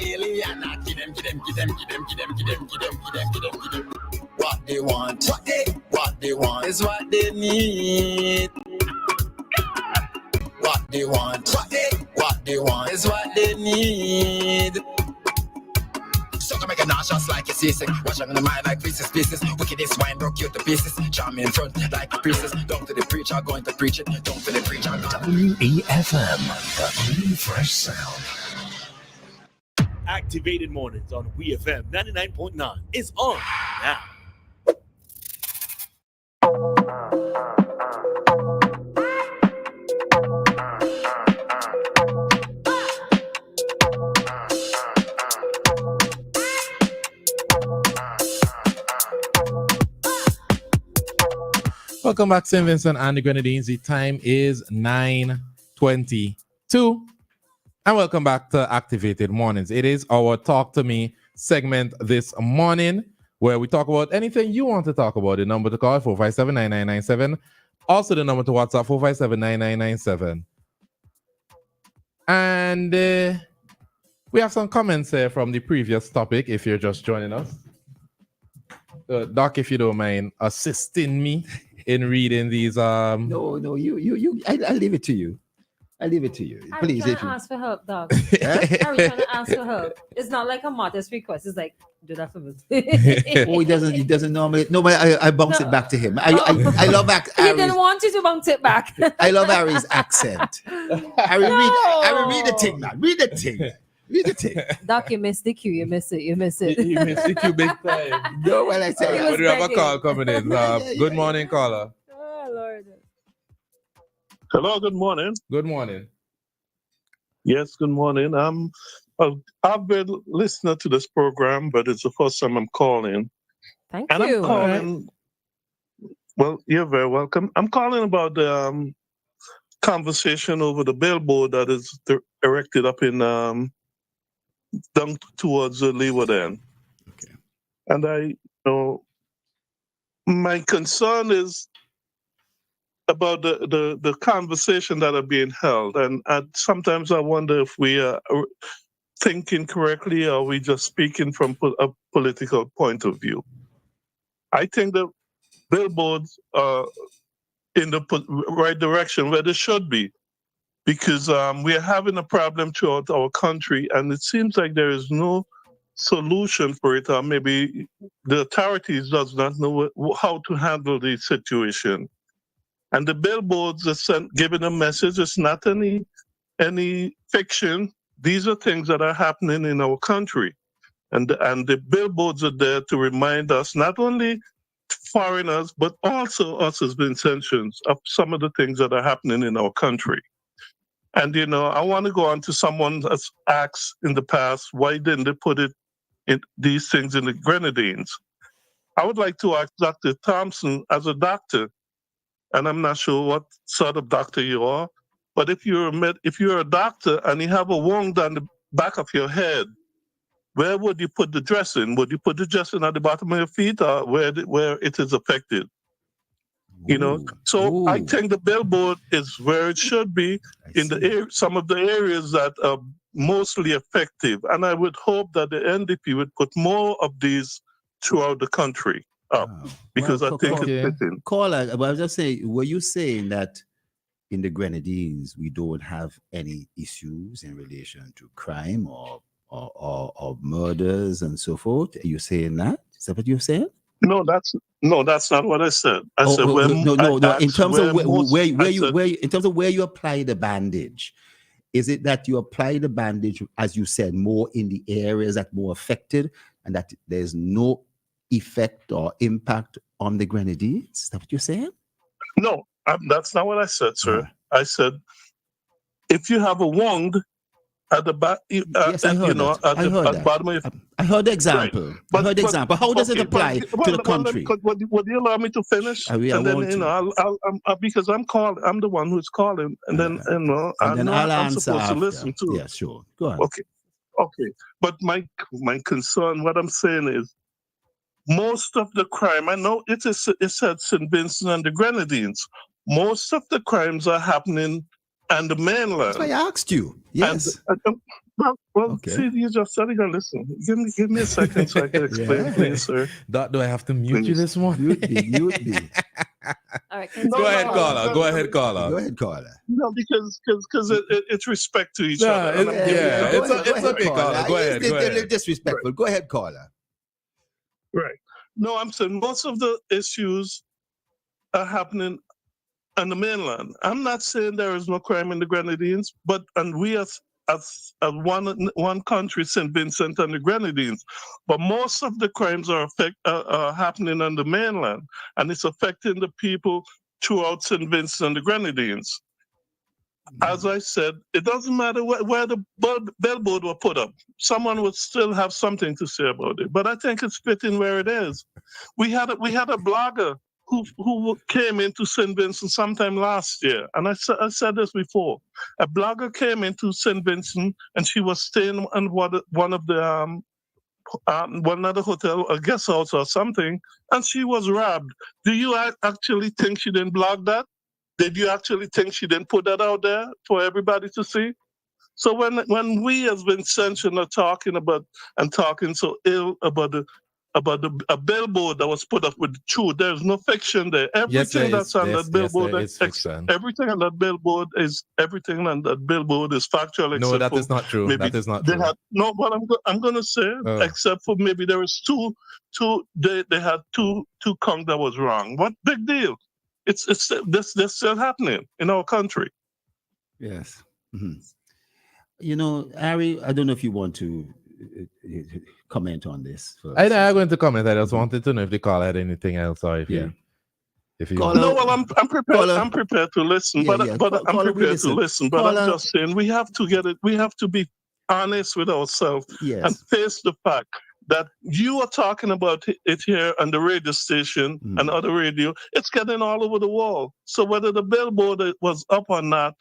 alien. Give them. What they want, what they want is what they need. What they want, what they want is what they need. So come make a nauseous like a seasick. Wash up in the mind like pieces. Wickedest wine broke you to pieces. Charm in front like a priestess. Down to the preacher, going to preach it. Down to the preacher, WEFM, the new fresh sound. Activated Mornings on WEFM 99.9 is on now. Welcome back, St. Vincent and the Grenadines. The time is 9:22. And welcome back to Activated Mornings. It is our Talk to Me segment this morning, where we talk about anything you want to talk about. The number to call, 457-9997. Also the number to WhatsApp, 457-9997. And we have some comments here from the previous topic, if you're just joining us. Doc, if you don't mind assisting me in reading these. No, you. I'll leave it to you. Please. Are we trying to ask for help, Doc? Are we trying to ask for help? It's not like a modest request. It's like, do that for me. Oh, he doesn't normally. No, but I bounce it back to him. I love Harry's. He didn't want you to bounce it back. I love Harry's accent. I will read the thing, man. Read the thing. Doc, you missed the cue. You missed it. You missed the cue big time. No, well, I tell you. We have a call coming in. Good morning, caller. Oh, Lord. Hello, good morning. Good morning. Yes, good morning. I've been listening to this program, but it's the first time I'm calling. Thank and you. I'm calling. Well, you're very welcome. I'm calling about the conversation over the billboard that is erected up in down towards the Leawood end. Okay. And my concern is about the conversation that are being held, and sometimes I wonder if we are thinking correctly or we just speaking from a political point of view. I think the billboards are in the right direction where they should be, because we are having a problem throughout our country, and it seems like there is no solution for it, or maybe the authorities does not know how to handle the situation. And the billboards are giving a message. It's not any fiction. These are things that are happening in our country. And the billboards are there to remind us, not only foreigners, but also us as Vincentians, of some of the things that are happening in our country. And, I want to go on to someone that's asked in the past, why didn't they put these things in the Grenadines? I would like to ask Dr. Thompson, as a doctor, and I'm not sure what sort of doctor you are, but if you're a doctor and you have a wound on the back of your head, where would you put the dressing? Would you put the dressing at the bottom of your feet, or where it is affected? So I think the billboard is where it should be in some of the areas that are mostly effective, and I would hope that the NDP would put more of these throughout the country. Because I think it's fitting. Caller, I was just saying, were you saying that in the Grenadines we don't have any issues in relation to crime or murders and so forth? Are you saying that? Is that what you're saying? No, that's not what I said. I said no. In terms of where you apply the bandage, is it that you apply the bandage, as you said, more in the areas that are more affected, and that there's no effect or impact on the Grenadines? Is that what you're saying? No, that's not what I said, sir. I said, if you have a wound at the back, yes, I heard that. At the bottom of your... I heard the example. Right. I heard the example. How does it apply to the country? Would you allow me to finish? Because I'm the one who's calling, and then I'm supposed to listen too. Yeah, sure. Go ahead. Okay. But my concern, what I'm saying is, most of the crime, I know it said St. Vincent and the Grenadines. Most of the crimes are happening on the mainland. That's why I asked you. Yes. Well, Okay. see, you just said you listen. Give me a second so I can explain, Yeah. please, sir. Doc, do I have to mute you Please. this morning? You'd be. All right, No, Go ahead, no, caller. no, Go no, ahead, caller. Go ahead, caller. No, because it's respect to each No, other. And I'm Yeah, giving yeah, you it's that. okay, caller. Go ahead, He's go a little ahead. disrespectful. Go ahead, caller. Right. No, I'm saying most of the issues are happening on the mainland. I'm not saying there is no crime in the Grenadines, but and we as one country, St. Vincent and the Grenadines, but most of the crimes are happening on the mainland, and it's affecting the people throughout St. Vincent and the Grenadines. As I said, it doesn't matter where the billboard were put up. Someone would still have something to say about it. But I think it's fitting where it is. We had a blogger who came into St. Vincent sometime last year, and I said this before. A blogger came into St. Vincent, and she was staying in one of the one other hotel, a guest house or something, and she was robbed. Do you actually think she didn't blog that? Did you actually think she didn't put that out there for everybody to see? So when we as Vincentian are talking so ill about a billboard that was put up with the truth, there's no fiction there. Everything that's on that billboard, everything on that billboard is factual. No, that is not true. That is not true. No, what I'm gonna say, except for maybe there was they had two counts that was wrong. What big deal? This still happening in our country. Yes. Mm-hmm. You know, Ari, I don't know if you want to comment on this. I'm going to comment. I just wanted to know if the caller had anything else, or if you. No, well, I'm prepared. I'm prepared to listen, but I'm prepared to listen. But I'm just saying we have to get it. We have to be honest with ourselves and face the fact that you are talking about it here on the radio station and other radio. It's getting all over the world. So whether the billboard was up or not,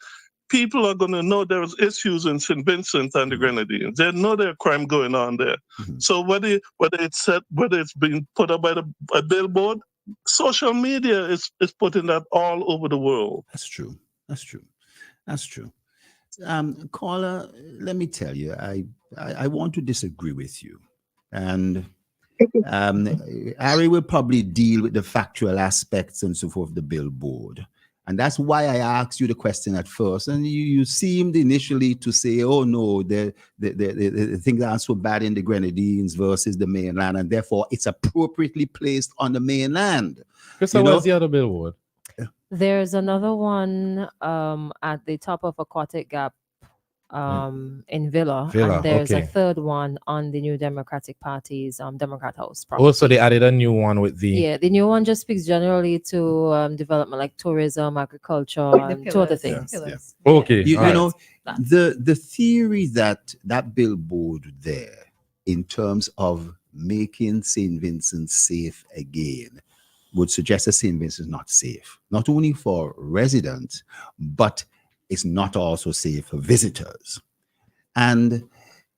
people are going to know there's issues in St. Vincent and the Grenadines. They know there's crime going on there. So whether it's being put up by a billboard, social media is putting that all over the world. That's true. Caller, let me tell you, I want to disagree with you. And Ari will probably deal with the factual aspects and so forth of the billboard. And that's why I asked you the question at first. And you seemed initially to say, oh, no, the things aren't so bad in the Grenadines versus the mainland. And therefore, it's appropriately placed on the mainland. Christal, where's the other billboard? There's another one at the top of Aquatic Gap in Villa, and there's a third one on the New Democratic Party's Democrat House property. Also, they added a new one with the the new one just speaks generally to development like tourism, agriculture, and two other things. Okay, you know the theory that billboard there in terms of making St. Vincent safe again would suggest that St. Vincent is not safe, not only for residents, but it's not also safe for visitors. And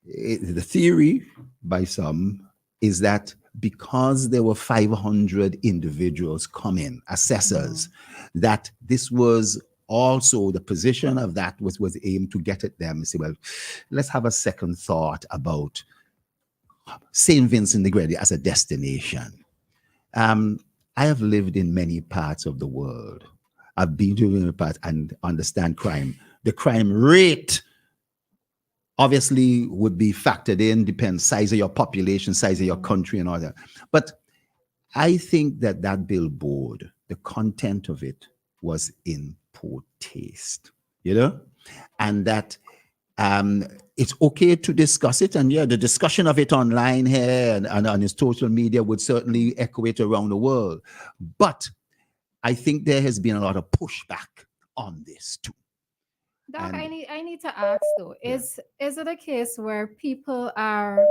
the theory by some is that because there were 500 individuals coming, assessors, that this was also the position of that was aimed to get at them and say, well, let's have a second thought about St. Vincent de Grenadines as a destination. I have lived in many parts of the world. I've been to many parts and understand crime. The crime rate obviously would be factored in, depends size of your population, size of your country and all that. But I think that billboard, the content of it was in poor taste, you know, and that it's okay to discuss it. And the discussion of it online here and on his social media would certainly echo it around the world. But I think there has been a lot of pushback on this too. Doc, I need to ask though, is it a case where people are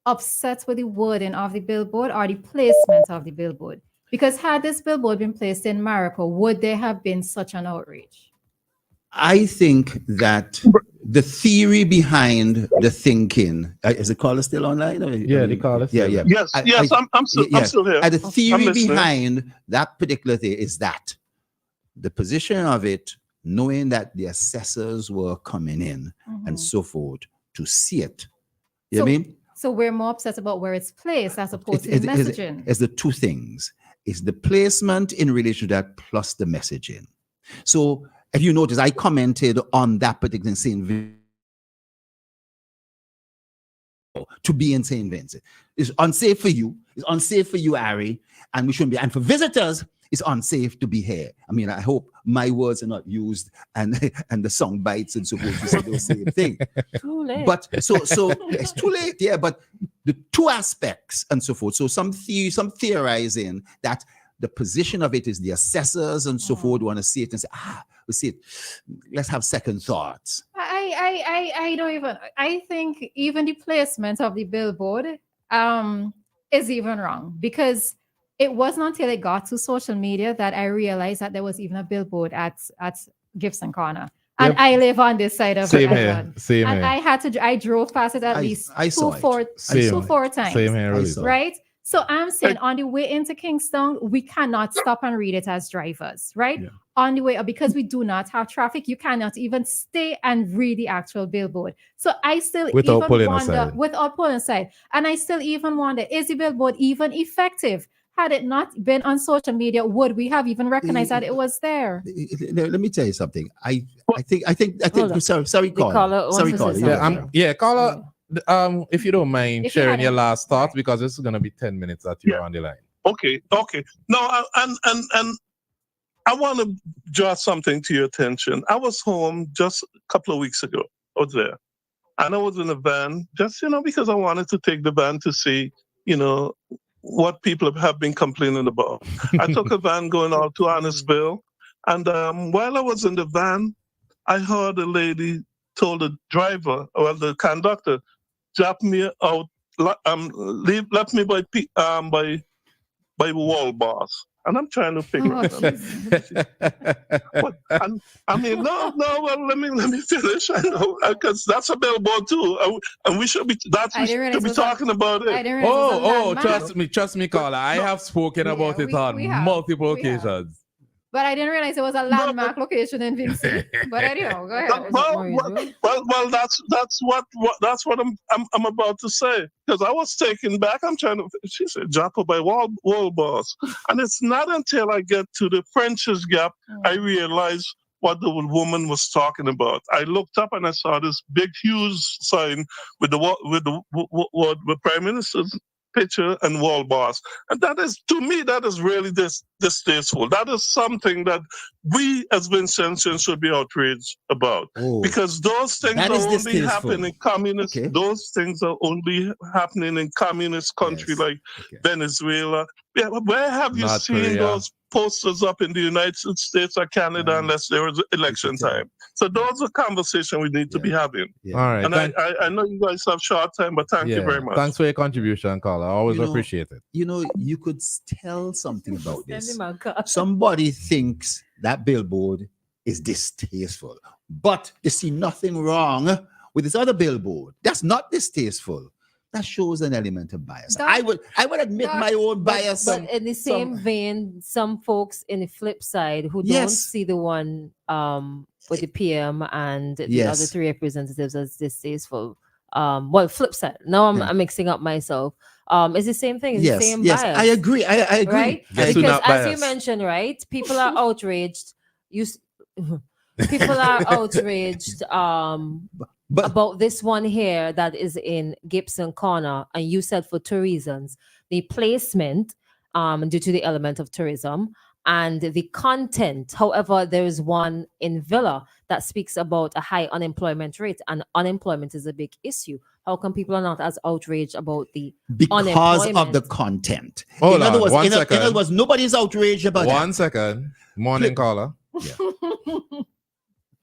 upset with the wording of the billboard or the placement of the billboard? Because had this billboard been placed in Morocco, would there have been such an outrage? I think that the theory behind the thinking is the caller still online? The caller. Yes, I'm still here. The theory behind that particular thing is that the position of it, knowing that the assessors were coming in and so forth to see it. You know what I mean? So we're more upset about where it's placed as opposed to the messaging. It's the two things. It's the placement in relation to that plus the messaging. So if you notice, I commented on that particular St. Vincent to be in St. Vincent. It's unsafe for you. It's unsafe for you, Harry, and we shouldn't be. And for visitors, it's unsafe to be here. I mean, I hope my words are not used and the song bites and so forth to say the same thing. Too late. But so it's too late, yeah. But the two aspects and so forth. So some theorizing that the position of it is the assessors and so forth want to see it and say, we see it. Let's have second thoughts. I don't even. I think even the placement of the billboard is even wrong, because it wasn't until it got to social media that I realized that there was even a billboard at Gibson Corner. And I live on this side of Same the here. island. Same and here. I drove past it at least two, four times. Same here. Really. Right? So I'm saying on the way into Kingston, we cannot stop and read it as drivers, right? Yeah. On the way, because we do not have traffic, you cannot even stay and read the actual billboard. So I still without pulling aside. And I still even wonder, is the billboard even effective? Had it not been on social media, would we have even recognized that it was there? Let me tell you something. I think. Sorry, caller. Sorry, caller. Caller. If you don't mind sharing your last thoughts, because this is going to be 10 minutes that you're on the line. Okay. No, and I want to draw something to your attention. I was home just a couple of weeks ago. I was there, and I was in a van, just because I wanted to take the van to see, what people have been complaining about. I took a van going out to Annisville, and while I was in the van, I heard a lady told the driver, or the conductor, drop me out, left me by wall bars. And I'm trying to figure it out. Well, let me finish. I know, because that's a billboard too, and we should be talking about it. Trust me, caller. I have spoken about it on multiple occasions. But I didn't realize it was a landmark location in Vincent. But anyhow, go ahead. Well, that's what I'm about to say, because I was taken back. She said, drop her by wall bars. And it's not until I get to the French's Gap, I realized what the woman was talking about. I looked up and I saw this big, huge sign with the Prime Minister's picture and wall bars. And that is, to me, that is really distasteful. That is something that we as Vincentians should be outraged about. Because those things are only happening in communist, those things are only happening in communist countries like Venezuela. Where have you seen those posters up in the United States or Canada unless there was election time? So those are conversations we need to be having. All right. And I know you guys have short time, but thank you very much. Thanks for your contribution, caller. I always appreciate it. You could tell something about this. Somebody thinks that billboard is distasteful, but they see nothing wrong with this other billboard. That's not distasteful. That shows an element of bias. I would admit my own bias. But in the same vein, some folks in the flip side who don't see the one with the PM and the other three representatives as distasteful. Flip side. Now I'm mixing up myself. It's the same thing. It's the same bias. I agree. I agree. Right? Because as you mentioned, right, people are outraged. People are outraged. About this one here that is in Gibson Corner, and you said for two reasons: the placement, due to the element of tourism, and the content. However, there is one in Villa that speaks about a high unemployment rate, and unemployment is a big issue. How come people are not as outraged about the because of the content? In other words, nobody's outraged about that. 1 second. Morning, caller. Yeah.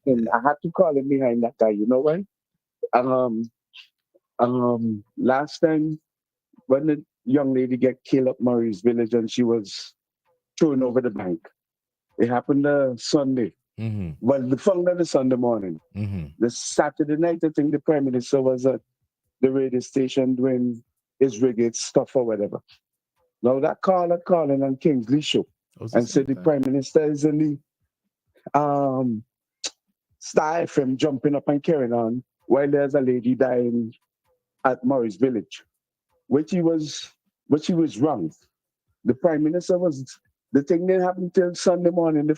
And I had to call him behind that guy. You know why? Last time when the young lady get killed at Murray's Village and she was thrown over the bank, it happened Sunday. Mm-hmm. Well, the following the Sunday morning. Mm-hmm. The Saturday night, I think the Prime Minister was at the radio station doing his reggae stuff or whatever. Now that caller calling on Kingsley show and said the Prime Minister is in the Star FM jumping up and carrying on while there's a lady dying at Morris Village, which he was wrong. The Prime Minister the thing didn't happen till Sunday morning, the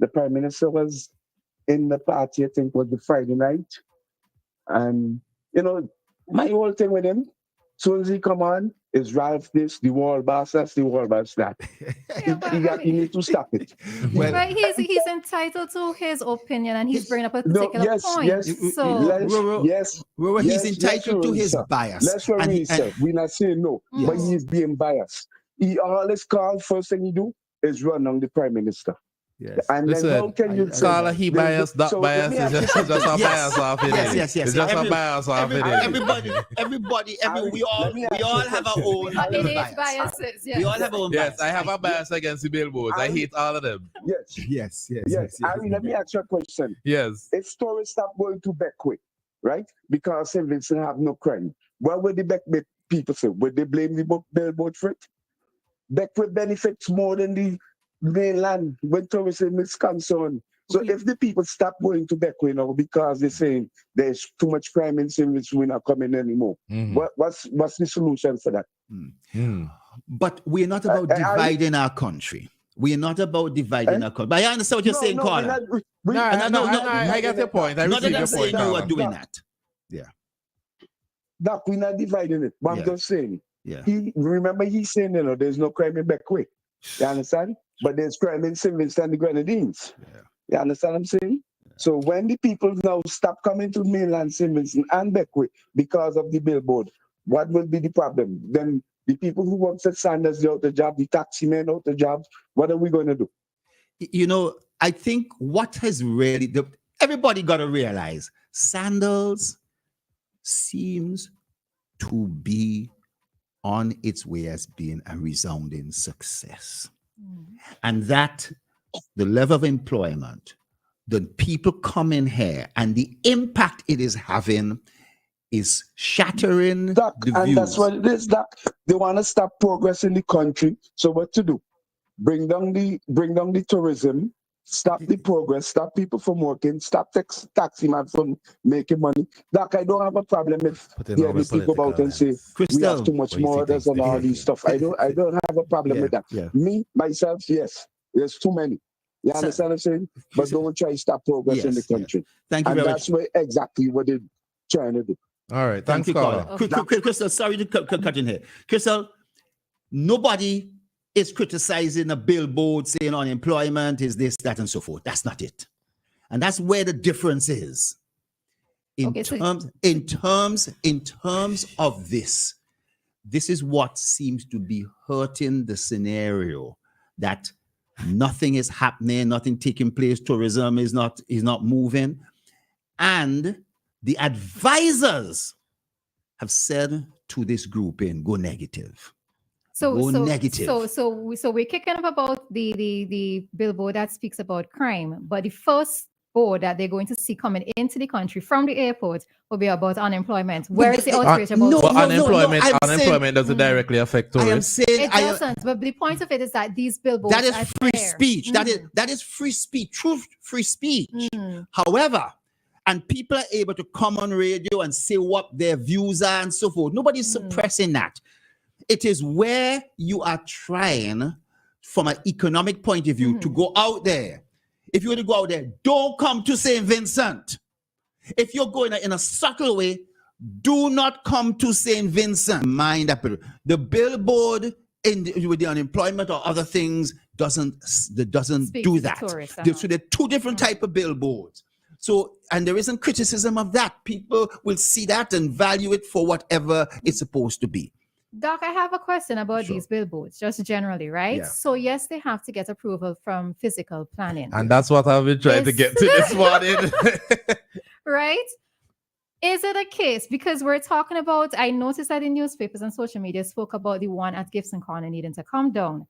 Prime Minister was in the party, I think was the Friday night. And, my whole thing with him, soon as he come on, is Ralph this, the wall boss, that's the wall boss that. He need to stop it. But he's entitled to his opinion, and he's bringing up a particular point. Yes, he's entitled to his bias. Let's worry, sir. We're not saying no, but he's being biased. He always call, first thing he do is run on the Prime Minister. Yes. And listen, then how can you call he biased, that bias is just a bias off it. Yes. It's just a bias off it. Everybody, we all have our own biases. Yes. We all have our own bias. Yes, I have a bias against the billboards. I hate all of them. Yes. Ari, let me ask you a question. Yes. If tourists stop going to Beckwith, right? Because St. Vincent have no crime, what would the Beckwith people say? Would they blame the billboard for it? Beckwith benefits more than the mainland when tourism is concerned. So if the people stop going to Beckwith now because they're saying there's too much crime in St. Vincent, we're not coming anymore. What's the solution for that? But we're not about dividing our country. We're not about dividing our country. But I understand what you're saying, Carla. I get your point. I receive your point. You are doing that. Yeah. Doc, we're not dividing it. But I'm just saying. Yeah. He's saying, there's no crime in Beckwith. You understand? But there's crime in St. Vincent and the Grenadines. Yeah. You understand what I'm saying? Yeah. So when the people now stop coming to mainland St. Vincent and Beckwith because of the billboard, what will be the problem? Then the people who work at Sanders, they're out the job, the taxi men out the job, what are we going to do? I think what has really, everybody got to realize, Sandals seems to be on its way as being a resounding success. And that the level of employment, the people coming here, and the impact it is having is shattering the views. That's what it is, Doc. They want to stop progress in the country. So what to do? Bring down the tourism, stop the progress, stop people from working, stop taxi man from making money. Doc, I don't have a problem if people go out and say Christal, we have too much murders and all these stuff. I don't have a problem with that. Yeah. Me, myself, yes. There's too many. You understand what I'm saying? But don't try to stop progress in the country. Thank you very much. And that's exactly what they're trying to do. All right. Thank you, Carla. Christal, sorry to cut in here. Christal, nobody is criticizing a billboard saying unemployment is this, that, and so forth. That's not it. And that's where the difference is. In terms of this is what seems to be hurting the scenario, that nothing is happening, nothing taking place, tourism is not moving. And the advisors have said to this grouping, go negative. So we're kicking up about the billboard that speaks about crime, but the first board that they're going to see coming into the country from the airport will be about unemployment. Where is the outrage about? Unemployment doesn't directly affect tourists. It doesn't. But the point of it is that these billboards that is free speech. That is free speech. True free speech. However, and people are able to come on radio and say what their views are and so forth. Nobody's suppressing that. It is where you are trying, from an economic point of view, to go out there. If you were to go out there, don't come to St. Vincent. If you're going in a subtle way, do not come to St. Vincent. Mind that the billboard with the unemployment or other things doesn't do that. So there are two different types of billboards. So, and there isn't criticism of that. People will see that and value it for whatever it's supposed to be. Doc, I have a question about these billboards, just generally, right? Yeah. So yes, they have to get approval from physical planning. And that's what I've been trying to get to this morning. Right? Is it a case? Because we're talking about, I noticed that in newspapers and social media spoke about the one at Gibson Corner needing to come down.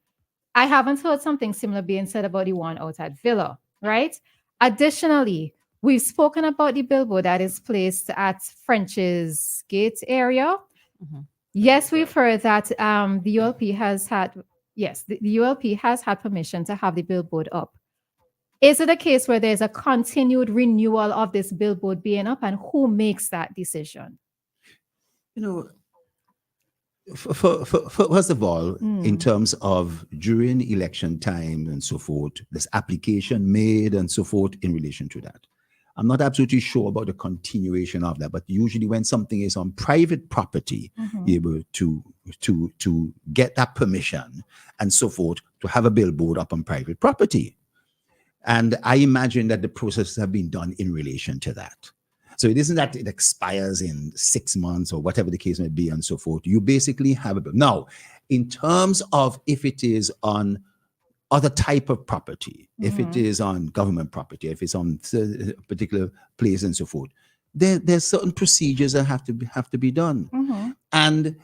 I haven't heard something similar being said about the one out at Villa, right? Additionally, we've spoken about the billboard that is placed at French's Gate area. Mm-hmm. Yes, we've heard that the ULP has had, the ULP has had permission to have the billboard up. Is it a case where there's a continued renewal of this billboard being up, and who makes that decision? First of all, in terms of during election time and so forth, there's application made and so forth in relation to that. I'm not absolutely sure about the continuation of that, but usually when something is on private property, you're able to get that permission and so forth to have a billboard up on private property. And I imagine that the processes have been done in relation to that. So it isn't that it expires in 6 months or whatever the case may be and so forth. You basically have a bill. Now, in terms of if it is on other type of property, if it is on government property, if it's on a particular place and so forth, there's certain procedures that have to be done. And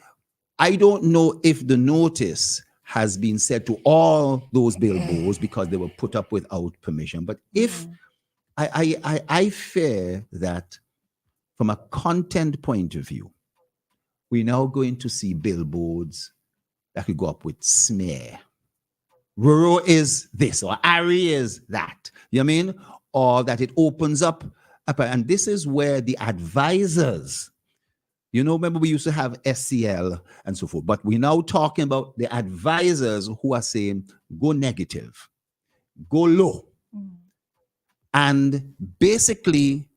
I don't know if the notice has been said to all those billboards because they were put up without permission. But if I fear that from a content point of view, we're now going to see billboards that could go up with smear. Roro is this, or Ari is that. You know what I mean? Or that it opens up. And this is where the advisors, remember we used to have SCL and so forth, but we're now talking about the advisors who are saying, go negative, go low. And basically,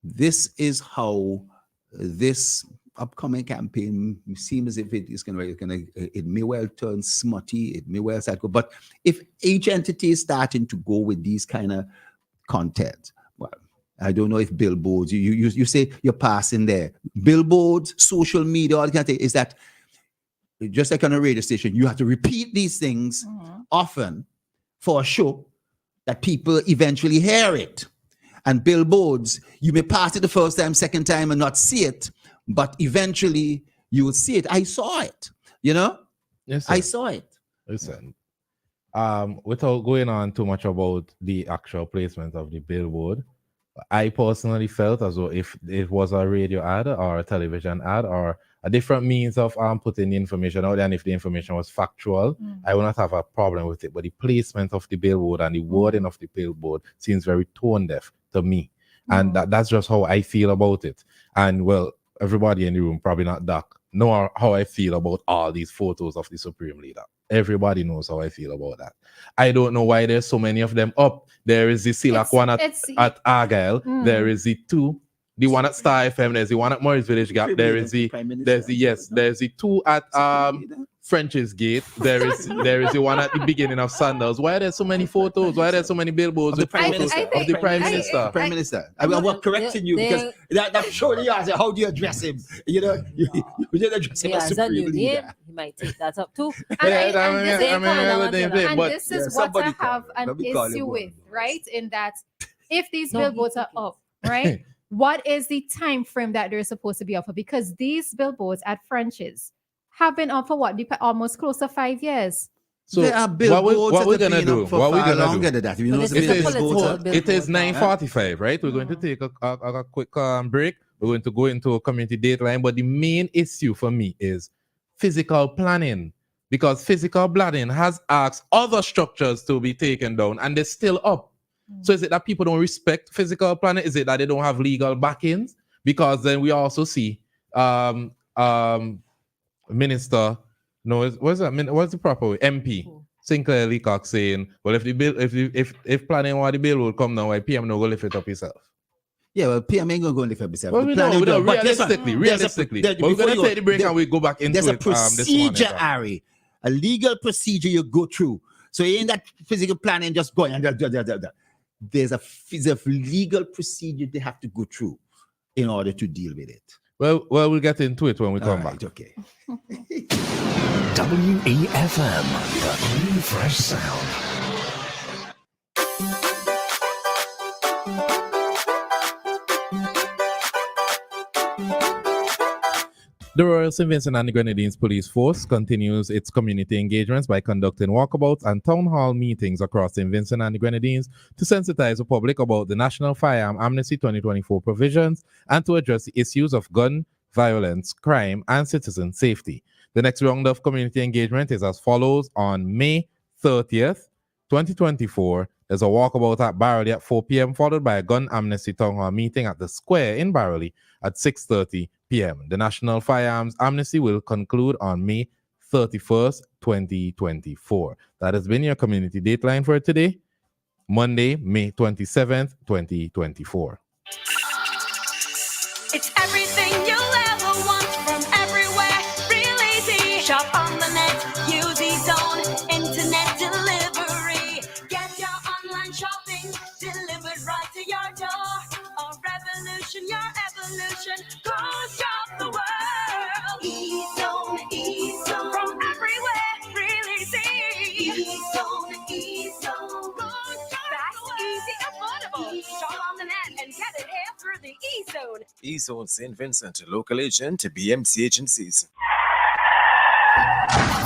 this is how this upcoming campaign seems as if it may well turn smutty, it may well start go. But if each entity is starting to go with these kind of content, well, I don't know if billboards, you say you're passing there. Billboards, social media, all that kind of thing, is that just like on a radio station, you have to repeat these things often for a show that people eventually hear it. And billboards, you may pass it the first time, second time, and not see it, but eventually you will see it. I saw it, Yes, sir. I saw it. Listen, without going on too much about the actual placement of the billboard, I personally felt as though if it was a radio ad or a television ad or a different means of putting the information out there, and if the information was factual, I would not have a problem with it. But the placement of the billboard and the wording of the billboard seems very tone deaf to me. And that's just how I feel about it. And well, everybody in the room, probably not Doc, know how I feel about all these photos of the Supreme Leader. Everybody knows how I feel about that. I don't know why there's so many of them up. There is the Silak one at Argyle. There is the two. The one at Star FM. There's the one at Morris Village Gap. There's the two at French's Gate. There is the one at the beginning of Sandals. Why are there so many photos? Why are there so many billboards of the Prime Minister? Prime Minister. I'm correcting you because that surely you how do you address him? You didn't address him as Supreme Leader. He might take that up too. And this is what I have an issue with, right? In that if these billboards are up, right? What is the time frame that they're supposed to be up for? Because these billboards at French's have been up for almost close to 5 years. So there are billboards what we're gonna do? What we're gonna do? That. It is 9:45, right? We're going to take a quick break. We're going to go into a community dateline, but the main issue for me is physical planning, because physical planning has asked other structures to be taken down, and they're still up. So is it that people don't respect physical planning? Is it that they don't have legal backings? Because then we also see Minister, what's the proper way? MP Sinclair Leacock saying, well, if planning why the bill will come now, why PM no go lift it up himself? Yeah, well, PM ain't gonna go lift it up himself. Well, we know, realistically. But we're gonna take the break and we go back into there's a procedure, Ari, a legal procedure you go through. So in that physical planning just going and there's a legal procedure they have to go through in order to deal with it. Well, we'll get into it when we come back. Okay. WEFM, the new fresh sound. The Royal St. Vincent and the Grenadines Police Force continues its community engagements by conducting walkabouts and town hall meetings across St. Vincent and the Grenadines to sensitize the public about the National Firearm Amnesty 2024 provisions and to address the issues of gun violence, crime, and citizen safety. The next round of community engagement is as follows on May 30th, 2024. There's a walkabout at Barrowley at 4 p.m., followed by a gun amnesty town hall meeting at the square in Barrowley at 6:30 p.m. The National Firearms Amnesty will conclude on May 31st, 2024. That has been your community dateline for today, Monday, May 27th, 2024. It's everything you'll ever want from everywhere. Real easy. Shop on the net. Use eZone Internet Delivery. Get your online shopping delivered right to your door. A revolution, your evolution. Go shop the world. eZone, eZone. From everywhere. Real easy. eZone, eZone. Fast, easy, affordable. Shop on the net and get it here through the eZone. eZone St. Vincent, local agent to BMC agencies.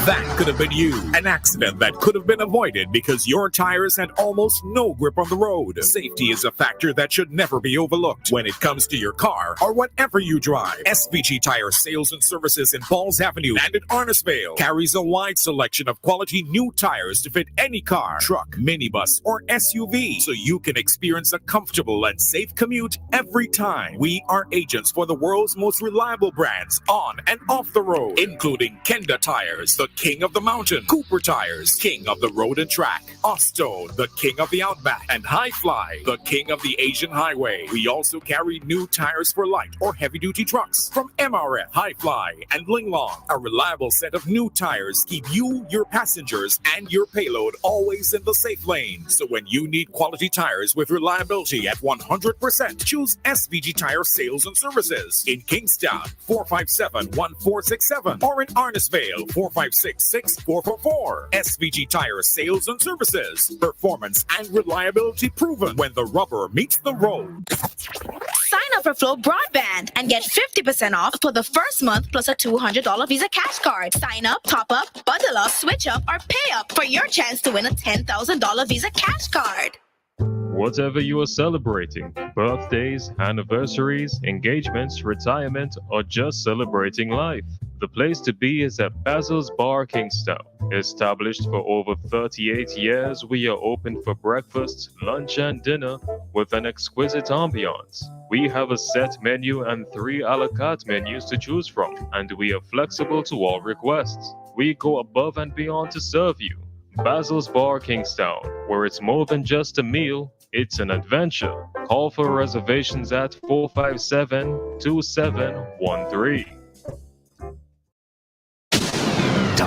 That could have been you. An accident that could have been avoided because your tires had almost no grip on the road. Safety is a factor that should never be overlooked when it comes to your car or whatever you drive. SVG Tire Sales and Services in Falls Avenue and in Arnisvale carries a wide selection of quality new tires to fit any car, truck, minibus, or SUV, so you can experience a comfortable and safe commute every time. We are agents for the world's most reliable brands on and off the road, including Kenda Tires, the king of the mountain; Cooper Tires, king of the road and track; Osto, the king of the outback; and High Fly, the king of the Asian highway. We also carry new tires for light or heavy-duty trucks from MRF, High Fly, and Linglong. A reliable set of new tires keep you, your passengers, and your payload always in the safe lane. So when you need quality tires with reliability at 100%, choose SVG Tire Sales and Services in Kingstown, 457-1467, or in Arnisvale, 456-6444. SVG Tire Sales and Services. Performance and reliability proven when the rubber meets the road. Sign up for Flow Broadband and get 50% off for the first month plus a $200 Visa cash card. Sign up, top up, bundle up, switch up, or pay up for your chance to win a $10,000 Visa cash card. Whatever you are celebrating, birthdays, anniversaries, engagements, retirement, or just celebrating life, the place to be is at Basil's Bar Kingstown. Established for over 38 years, we are open for breakfast, lunch, and dinner with an exquisite ambiance. We have a set menu and 3 a la carte menus to choose from, and we are flexible to all requests. We go above and beyond to serve you. Basil's Bar Kingstown, where it's more than just a meal, it's an adventure. Call for reservations at 457-2713.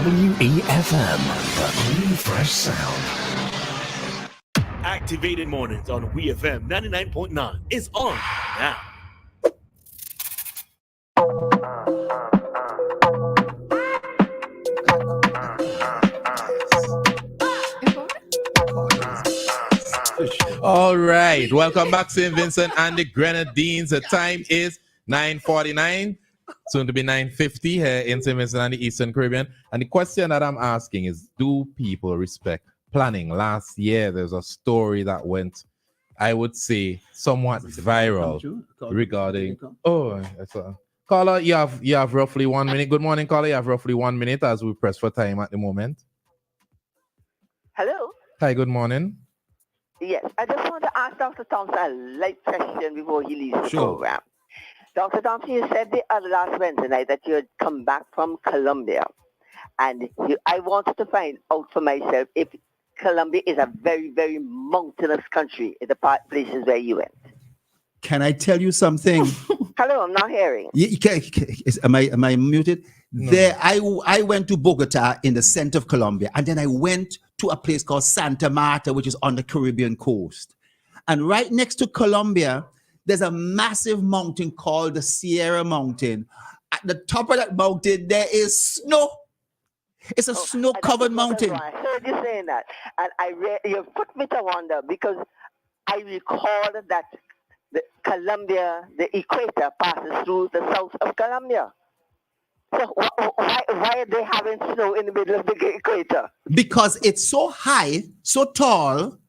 WEFM, the clean, fresh sound. Activated Mornings on WEFM 99.9 is on now. All right, welcome back, St. Vincent and the Grenadines. The time is 9:49, soon to be 9:50 here in St. Vincent and the Eastern Caribbean. And the question that I'm asking is, do people respect planning? Last year, there's a story that went, I would say, somewhat viral regarding. Oh, that's a caller. You have roughly 1 minute. Good morning, caller. You have roughly 1 minute as we press for time at the moment. Hello. Hi. Good morning. Yes, I just want to ask Dr. Thompson a light question before he leaves the program. Dr. Thompson, you said the last Wednesday night that you had come back from Colombia, and I wanted to find out for myself if Colombia is a very, very mountainous country in the places where you went. Can I tell you something? Hello, I'm not hearing. Am I muted? No. There, I went to Bogota in the center of Colombia, and then I went to a place called Santa Marta, which is on the Caribbean coast. And right next to Colombia, there's a massive mountain called the Sierra Mountain. At the top of that mountain, there is snow. It's a snow-covered mountain. I heard you saying that, and you put me to wonder because I recall that the Colombia, the equator passes through the south of Colombia. So why are they having snow in the middle of the equator? Because it's so high, so tall,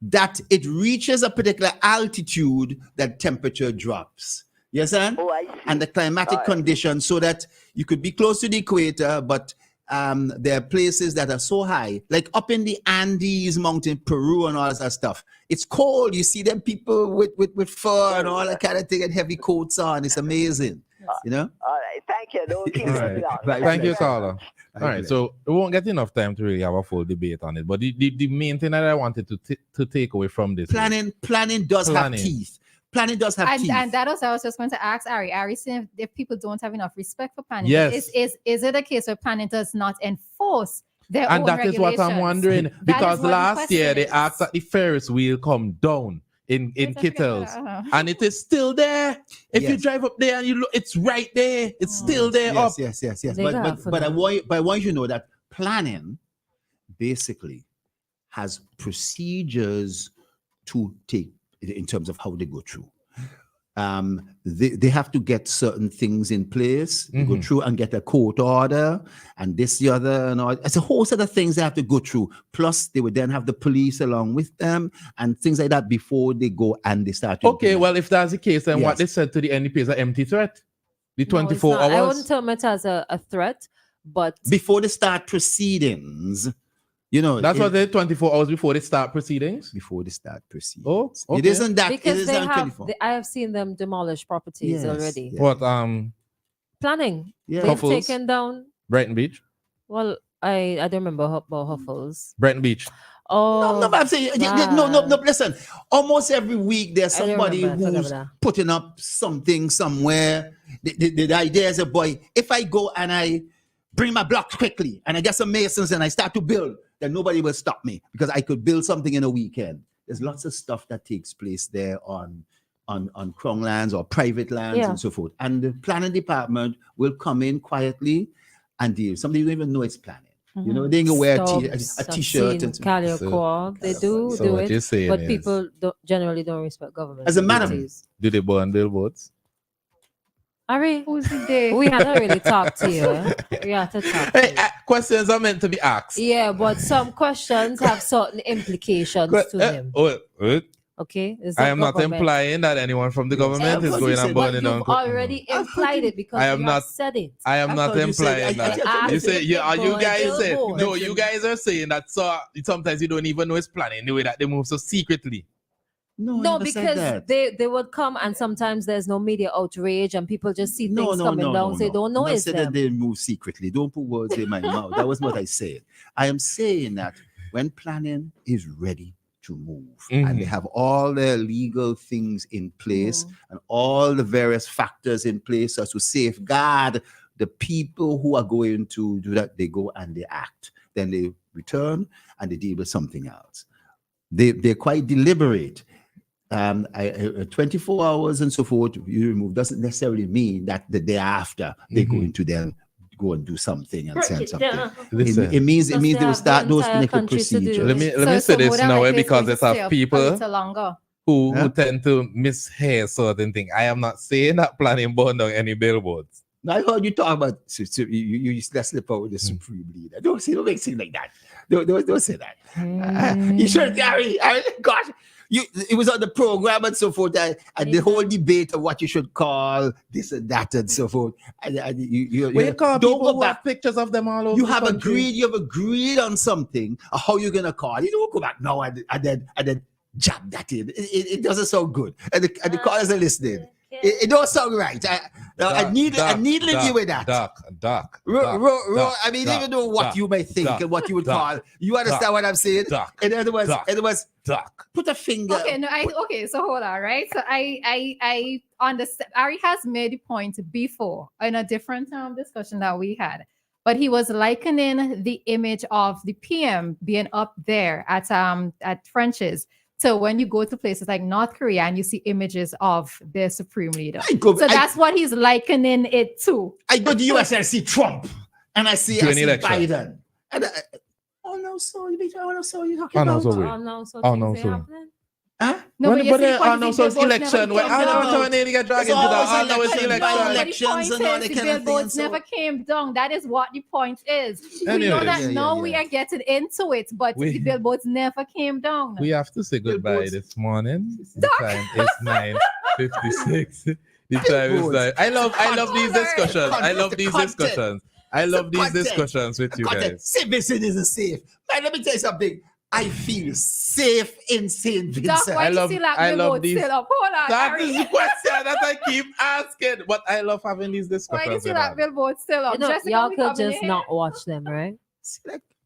that it reaches a particular altitude that temperature drops. Yes, sir? Oh, I see. And the climatic conditions so that you could be close to the equator, but There are places that are so high, like up in the Andes mountain, Peru and all that stuff. It's cold. You see them people with fur and all that kind of thing and heavy coats on. It's amazing. You know? All right. Thank you. Don't keep it long. Thank you, caller. All right. So we won't get enough time to really have a full debate on it. But the main thing that I wanted to take away from this planning does have teeth. Planning does have teeth. And that also I was just going to ask Ari. Ari saying if people don't have enough respect for planning, yes. is it a case where planning does not enforce their and own that is what I'm wondering. Because last year they asked that the Ferris wheel come down in Kittles, and it is still there. If you drive up there and you look, it's right there. It's still there. Yes. But I want you to know that planning basically has procedures to take in terms of how they go through. They have to get certain things in place, go through and get a court order and this, the other, and all. It's a whole set of things they have to go through. Plus, they would then have the police along with them and things like that before they go and they start. Okay, well, if that's the case, then what they said to the NDP is an empty threat. The 24 hours. I wouldn't term it as a threat, but before they start proceedings. You know, that's what they 24 hours before they start proceedings. Before they start proceedings. Oh, okay. It isn't that because I have seen them demolish properties already. Yes. What planning? Yeah. They've Huffles? taken down Brighton Beach. Well, I don't remember about Huffles. Brighton Beach. Oh no, I'm saying no. Listen, almost every week there's somebody who's putting up something somewhere. The idea is, boy, if I go and I bring my blocks quickly and I get some masons and I start to build, then nobody will stop me because I could build something in a weekend. There's lots of stuff that takes place there on Crown lands or private lands and so forth. And the planning department will come in quietly and deal. Somebody you don't even know it's planning. You know, they can wear a t-shirt. They do it, but people generally don't respect government. As a matter of do they burn billboards? Ari, who's there? We haven't really talked to you. We have to talk. Questions are meant to be asked. Yeah, but some questions have certain implications to them. Okay, I am not implying that anyone from the government is going and burning down. You've already implied it because you have said it. I am not implying that. You say, you guys say, no, you guys are saying that sometimes you don't even know it's planning the way that they move so secretly. No, because they would come and sometimes there's no media outrage and people just see things coming down, so they don't know it's them. That they move secretly. Don't put words in my mouth. That was what I said. I am saying that when planning is ready to move and they have all their legal things in place and all the various factors in place as to safeguard the people who are going to do that, they go and they act. Then they return and they deal with something else. They're quite deliberate. 24 hours and so forth you remove doesn't necessarily mean that the day after they're going to then go and do something and send something. It means they will start those clinical procedures. Let me say this now because there's have people who tend to mishear certain things. I am not saying that planning burn down any billboards. I heard you talk about you slip out with the supreme leader. Don't make things like that. Don't say that. You should, Gary. Gosh. It was on the program and so forth, and the whole debate of what you should call this and that and so forth. You call don't go back. Pictures of them all over. You have agreed on something. How you're gonna call? You don't go back now and then jab that in. It doesn't sound good, and the callers are listening. It don't sound right. I need you with that. Doc. I mean, even though what you may think and what you would call, you understand what I'm saying? In other words, Doc. Put a finger. Okay, so hold on, right? So I understand. Ari has made the point before in a different discussion that we had, but he was likening the image of the PM being up there at French's. So when you go to places like North Korea and you see images of their supreme leader, that's what he's likening it to. I go to US and I see Trump, and I see Biden, and you talking about? Huh? No, but it's election. Elections and all the billboards never came down. That is what the point is. We know that now we are getting into it, but the billboards never came down. We have to say goodbye this morning. The time is 9:56. The time is 9. I love these discussions. I love these discussions with you guys. St. Vincent isn't safe. Man, let me tell you something. I feel safe in St. Vincent. Doc, why you see that billboard still up? Hold on, That is the question that I keep asking. But I love having these discussions. Why do you see that billboard still up? You know, y'all could just not watch them, right?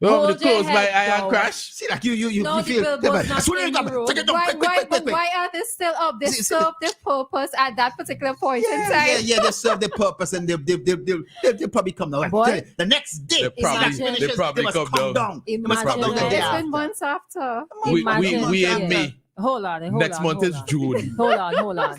You want me to Hold your close my head eye and down. crash? See, like you No, the feel. billboard's not Take in the road. it down, quick. Why are they still up? They serve their purpose at that particular point in time. Yeah, they serve their purpose and they'll probably come down. Boy, The next day, They probably come down. Imagine It's been months after. We in May. Hold on. Next month is June. Hold on.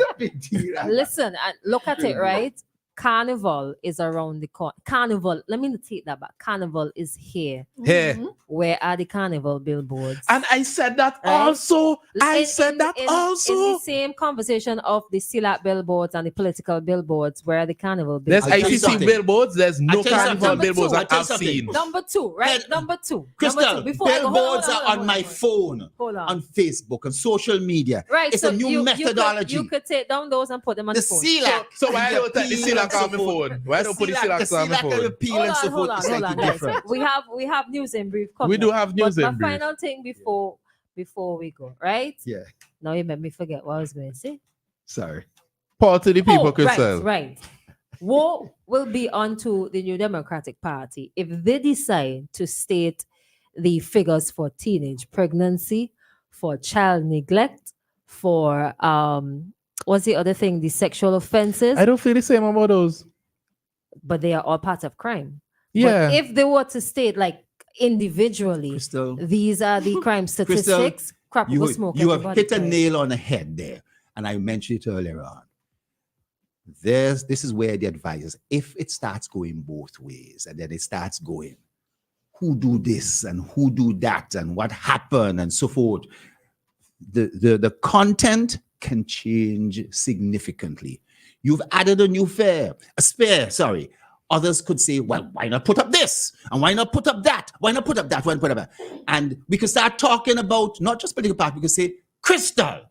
Listen, look at it, right? Carnival is around the corner. Carnival, let me take that back. Carnival is here. Here. Where are the carnival billboards? And I said that also. I said that also. In the same conversation of the SILAC billboards and the political billboards, where are the carnival There's billboards? ICC billboards. There's no carnival billboards that I've seen. Number two, right? Number two. Christal, billboards are on my phone, Hold on Facebook, and social media. Right, it's a new methodology. You could take down those and put them on the phone. SILAC. So why don't take the SILAC on my phone? Why don't put the SILAC on my phone? Hold on, guys. We have news in brief. We do have news in brief. brief. Final thing before we go, right? Yeah. Now you made me forget what I was going to say. Sorry. Paul to the people, Christal. Right. What will be onto the New Democratic Party if they decide to state the figures for teenage pregnancy, for child neglect, for what's the other thing? The sexual offenses. I don't feel the same about those. But they are all part of crime. Yeah. But if they were to state like individually, Christal, these are the crime statistics. Crap, you smoke. have hit a nail on the head there, and I mentioned it earlier on. This is where the advice is. If it starts going both ways, and then it starts going, who do this and who do that, and what happened, and so forth, the content can change significantly. You've added a new spare. Others could say, well, why not put up this? And why not put up that? Why not put up that? Why not put up that? And we can start talking about not just political party, we can say Christal.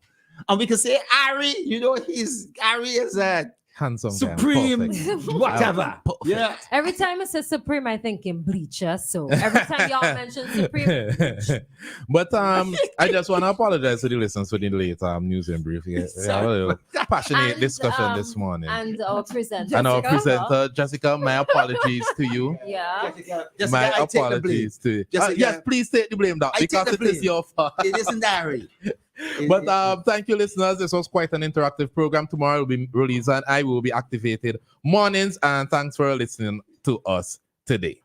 And we can say Ari, Ari is a handsome supreme, whatever. Yeah. Every time it says supreme, I think in bleacher. So every time y'all mention supreme. But I just want to apologize to the listeners for the late news and brief. We had a little passionate discussion this morning. And our presenter. Jessica, my apologies to you. Yeah. Jessica, my apologies to you. Yes, please take the blame, Doc, because it is your fault. It isn't Ari. But thank you, listeners. This was quite an interactive program. Tomorrow will be released and I will be activated mornings. And thanks for listening to us today.